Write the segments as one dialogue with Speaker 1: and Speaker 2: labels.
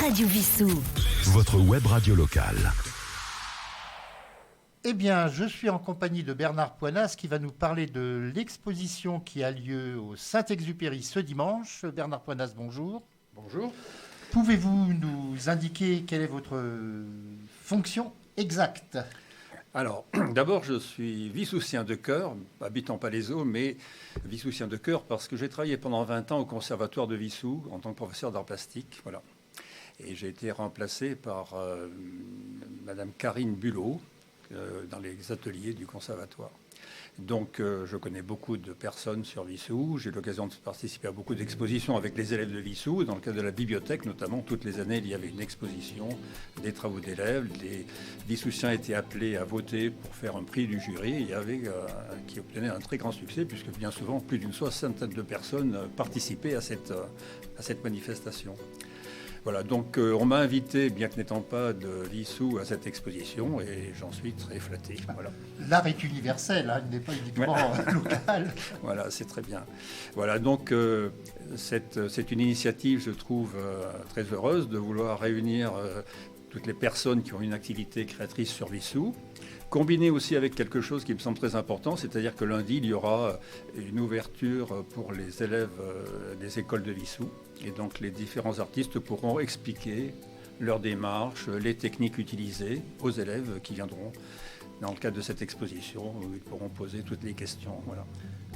Speaker 1: Radio Vissou.
Speaker 2: Votre web radio locale.
Speaker 3: Eh bien, je suis en compagnie de Bernard Poinas qui va nous parler de l'exposition qui a lieu au Saint-Exupéry ce dimanche. Bernard Poinas, bonjour.
Speaker 4: Bonjour.
Speaker 3: Pouvez-vous nous indiquer quelle est votre fonction exacte ?
Speaker 4: Alors, d'abord, je suis vissoucien de cœur, habitant Palaiseau, mais vissoucien de cœur parce que j'ai travaillé pendant 20 ans au Conservatoire de Vissou en tant que professeur d'art plastique. Voilà. Et j'ai été remplacé par Madame Karine Bulot dans les ateliers du Conservatoire. Donc, je connais beaucoup de personnes sur Vissou. J'ai eu l'occasion de participer à beaucoup d'expositions avec les élèves de Vissou. Dans le cadre de la bibliothèque, notamment, toutes les années, il y avait une exposition des travaux d'élèves. Les Vissouciens étaient appelés à voter pour faire un prix du jury. Il y avait qui obtenait un très grand succès, puisque bien souvent, plus d'une soixantaine de personnes participaient à cette manifestation. Voilà, donc on m'a invité, bien que n'étant pas de Vissou, à cette exposition et j'en suis très flatté. Voilà.
Speaker 3: L'art est universel, hein, il n'est pas uniquement local.
Speaker 4: Voilà, c'est très bien. Voilà, donc c'est une initiative, je trouve, très heureuse de vouloir réunir toutes les personnes qui ont une activité créatrice sur Vissou, combiné aussi avec quelque chose qui me semble très important, c'est-à-dire que lundi, il y aura une ouverture pour les élèves des écoles de Vissou. Et donc les différents artistes pourront expliquer leur démarche, les techniques utilisées aux élèves qui viendront dans le cadre de cette exposition, où ils pourront poser toutes les questions. Voilà.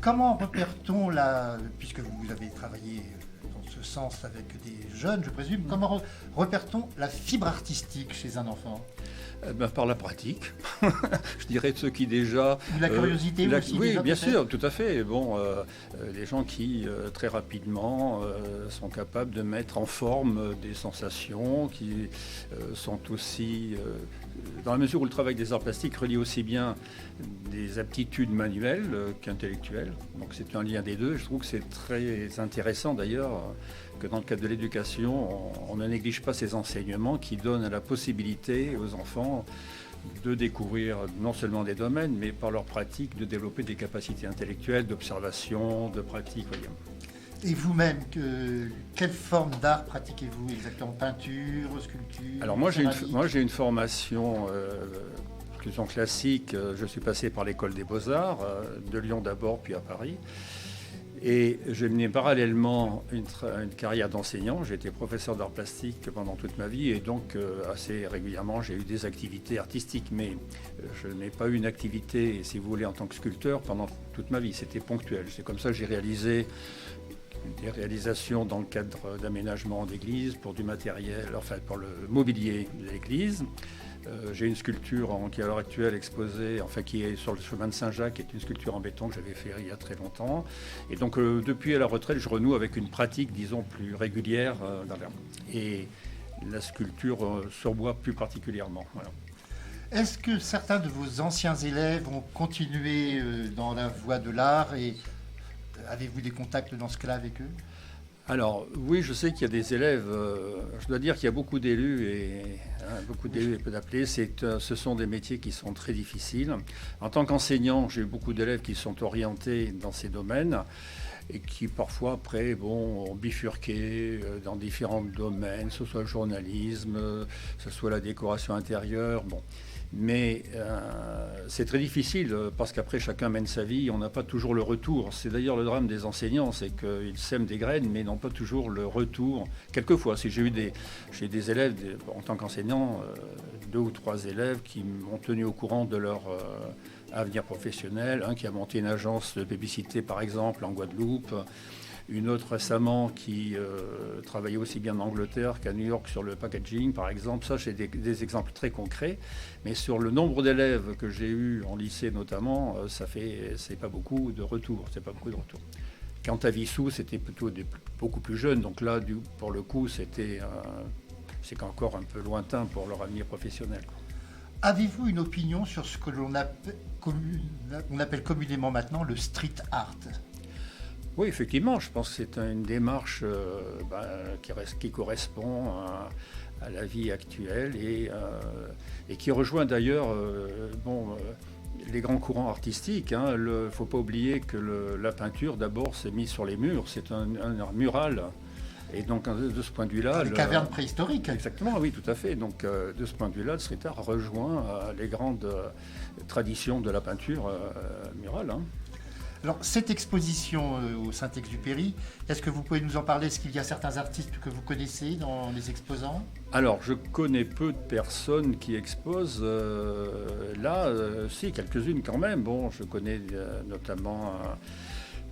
Speaker 3: Comment repère-t-on, puisque vous avez travaillé dans ce sens avec des jeunes, je présume, comment repère-t-on la fibre artistique chez un enfant ?
Speaker 4: Par la pratique, je dirais de ceux qui déjà...
Speaker 3: La curiosité aussi.
Speaker 4: Oui,
Speaker 3: déjà,
Speaker 4: bien
Speaker 3: peut-être
Speaker 4: sûr, tout à fait. Bon, les gens qui, très rapidement, sont capables de mettre en forme des sensations, qui sont aussi, dans la mesure où le travail des arts plastiques relie aussi bien des aptitudes manuelles qu'intellectuelles. Donc c'est un lien des deux. Je trouve que c'est très intéressant d'ailleurs que dans le cadre de l'éducation, on ne néglige pas ces enseignements qui donnent la possibilité aux enfants de découvrir non seulement des domaines, mais par leur pratique, de développer des capacités intellectuelles, d'observation, de pratique. Voyez.
Speaker 3: Et vous-même, quelle forme d'art pratiquez-vous exactement ? Peinture, sculpture ?
Speaker 4: Alors moi j'ai une formation plus en classique. Je suis passé par l'école des Beaux-Arts, de Lyon d'abord, puis à Paris. Et j'ai mené parallèlement une carrière d'enseignant. J'ai été professeur d'art plastique pendant toute ma vie et donc assez régulièrement j'ai eu des activités artistiques. Mais je n'ai pas eu une activité, si vous voulez, en tant que sculpteur pendant toute ma vie. C'était ponctuel. C'est comme ça que j'ai réalisé des réalisations dans le cadre d'aménagement d'église pour du matériel, enfin pour le mobilier de l'église. J'ai une sculpture qui est à l'heure actuelle exposée, qui est sur le chemin de Saint-Jacques, qui est une sculpture en béton que j'avais fait il y a très longtemps. Et donc depuis à la retraite, je renoue avec une pratique, disons, plus régulière dans l'art. Et la sculpture sur bois plus particulièrement. Voilà.
Speaker 3: Est-ce que certains de vos anciens élèves ont continué dans la voie de l'art et avez-vous des contacts dans ce cas-là avec eux ?
Speaker 4: Alors oui, je sais qu'il y a des élèves, je dois dire qu'il y a beaucoup d'élus et peu d'appelés, ce sont des métiers qui sont très difficiles. En tant qu'enseignant, j'ai eu beaucoup d'élèves qui sont orientés dans ces domaines et qui parfois après ont bifurqué dans différents domaines, que ce soit le journalisme, que ce soit la décoration intérieure. Bon. Mais c'est très difficile parce qu'après chacun mène sa vie, on n'a pas toujours le retour. C'est d'ailleurs le drame des enseignants, c'est qu'ils sèment des graines mais n'ont pas toujours le retour. Quelquefois, si j'ai des élèves, en tant qu'enseignant, 2 ou 3 élèves qui m'ont tenu au courant de leur avenir professionnel, un qui a monté une agence de publicité par exemple en Guadeloupe, une autre récemment qui travaillait aussi bien en Angleterre qu'à New York sur le packaging, par exemple. Ça, j'ai des exemples très concrets. Mais sur le nombre d'élèves que j'ai eu en lycée notamment, c'est pas beaucoup de retours. Quant à Vissou, c'était plutôt beaucoup plus jeunes. Donc là, pour le coup, c'est encore un peu lointain pour leur avenir professionnel.
Speaker 3: Avez-vous une opinion sur ce que l'on appelle communément maintenant le street art ?
Speaker 4: Oui, effectivement, je pense que c'est une démarche qui correspond à la vie actuelle et qui rejoint d'ailleurs les grands courants artistiques. Il ne faut pas oublier que la peinture, d'abord, s'est mise sur les murs. C'est un art mural Et donc, de ce point de vue-là...
Speaker 3: Les cavernes préhistoriques.
Speaker 4: Exactement, oui, tout à fait. Donc, de ce point de vue-là, le street art rejoint les grandes traditions de la peinture murale. Hein.
Speaker 3: Alors, cette exposition au Saint-Exupéry, est-ce que vous pouvez nous en parler? Est-ce qu'il y a certains artistes que vous connaissez dans les exposants?
Speaker 4: Alors, je connais peu de personnes qui exposent. Si, quelques-unes quand même. Bon, je connais notamment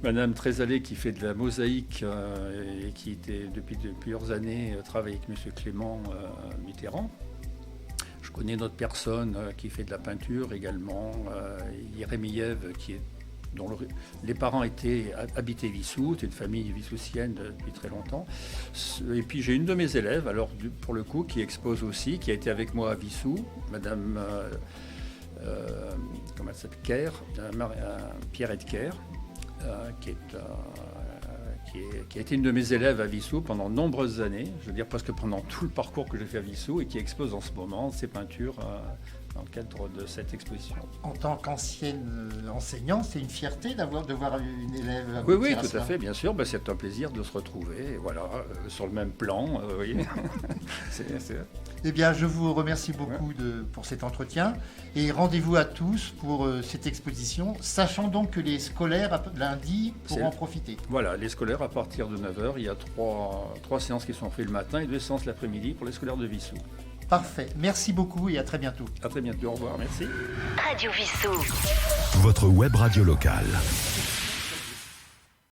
Speaker 4: Madame Trésalé qui fait de la mosaïque et qui était depuis plusieurs années travaille avec Monsieur Clément Mitterrand. Je connais une autre personne qui fait de la peinture également, Yeremiev, dont les parents habitaient Vissou, c'est une famille vissoussienne depuis très longtemps. Et puis j'ai une de mes élèves, alors pour le coup, qui expose aussi, qui a été avec moi à Vissou, Madame comment elle s'appelle, Kerr, Pierrette Kerr, qui a été une de mes élèves à Vissou pendant de nombreuses années, je veux dire presque pendant tout le parcours que j'ai fait à Vissou, et qui expose en ce moment ses peintures dans le cadre de cette exposition.
Speaker 3: En tant qu'ancienne enseignant, c'est une fierté de voir une élève
Speaker 4: Oui, tout à fait, bien sûr. Ben, c'est un plaisir de se retrouver, voilà, sur le même plan. Vous voyez.
Speaker 3: Eh bien, je vous remercie beaucoup pour cet entretien et rendez-vous à tous pour cette exposition, sachant donc que les scolaires, lundi, pourront en profiter.
Speaker 4: Voilà, les scolaires à partir de 9h, il y a trois séances qui sont faites le matin et 2 séances l'après-midi pour les scolaires de Vissou.
Speaker 3: Parfait. Merci beaucoup et à très bientôt.
Speaker 4: À très bientôt. Au revoir. Merci.
Speaker 1: Radio Vissou.
Speaker 2: Votre web radio locale.